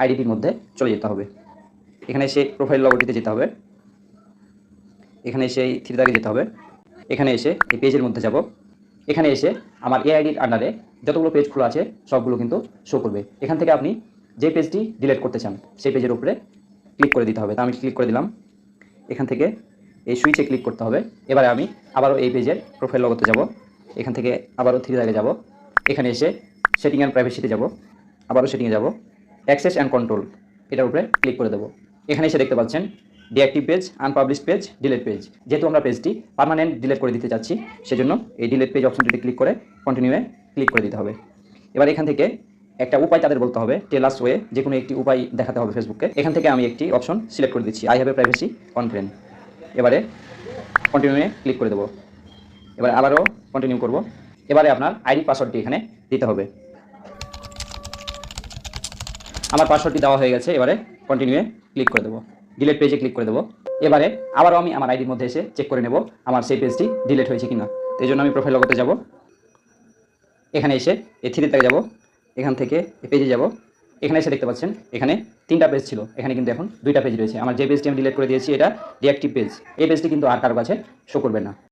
আইডিটির মধ্যে চলে যেতে হবে। এখানে এসে প্রোফাইল লগটিতে যেতে হবে, এখানে এসে এই থ্রি দাগে যেতে হবে, এখানে এসে এই পেজের মধ্যে যাব। এখানে এসে আমার এই আইডির আন্ডারে যতগুলো পেজ খোলা আছে সবগুলো কিন্তু শো করবে। এখান থেকে আপনি যে পেজটি ডিলিট করতে চান সেই পেজের উপরে ক্লিক করে দিতে হবে। তা আমি ক্লিক করে দিলাম। এখান থেকে এই সুইচে ক্লিক করতে হবে। এবারে আমি আবারও এই পেজের প্রোফাইল লগতে যাব, এখান থেকে আবারও থ্রি দাগে যাব, এখানে এসে সেটিং অ্যান্ড প্রাইভেসিতে যাব, আবারও সেটিংয়ে যাব, অ্যাক্সেস অ্যান্ড কন্ট্রোল এটার উপরে ক্লিক করে দেবো। এখানে এসে দেখতে পাচ্ছেন deactive page, unpublish page, delete page. যেহেতু আমরা পেজটি পার্মানেন্ট ডিলিট করে দিতে চাচ্ছি সেজন্য এই ডিলিট পেজ অপশনটিতে ক্লিক করে কন্টিনিউয়ে ক্লিক করে দিতে হবে। এবার এখান থেকে একটা উপায় তাদের বলতে হবে, টেলাস ওয়ে, যে কোনো একটি উপায় দেখাতে হবে ফেসবুককে। এখান থেকে আমি একটি অপশন সিলেক্ট করে দিচ্ছি, I have a privacy conference. এবারে কন্টিনিউয়ে ক্লিক করে দেবো। এবার আবারও কন্টিনিউ করব। এবারে আপনার আইডি পাসওয়ার্ডটি এখানে দিতে হবে। আমার পাসওয়ার্ডটি দেওয়া হয়ে গেছে। এবারে কন্টিনিউয়ে ক্লিক করে দেবো, ডিলিট পেজে ক্লিক করে দেবো। এবারে আবারও আমি আমার আইডির মধ্যে এসে চেক করে নেব আমার সেই পেজটি ডিলিট হয়েছে কিনা। তো এই জন্য আমি প্রোফাইল লগতে যাব, এখানে এসে এই থ্রি থেকে যাব, এখান থেকে এই পেজে যাব। এখানে এসে দেখতে পাচ্ছেন এখানে 3টা পেজ ছিল, এখানে কিন্তু এখন 2টা পেজ রয়েছে। আমার যে পেজটি আমি ডিলিট করে দিয়েছি এটা ডিঅ্যাক্টিভ পেজ, এই পেজটি কিন্তু আর কারো কাছে শো করবে না।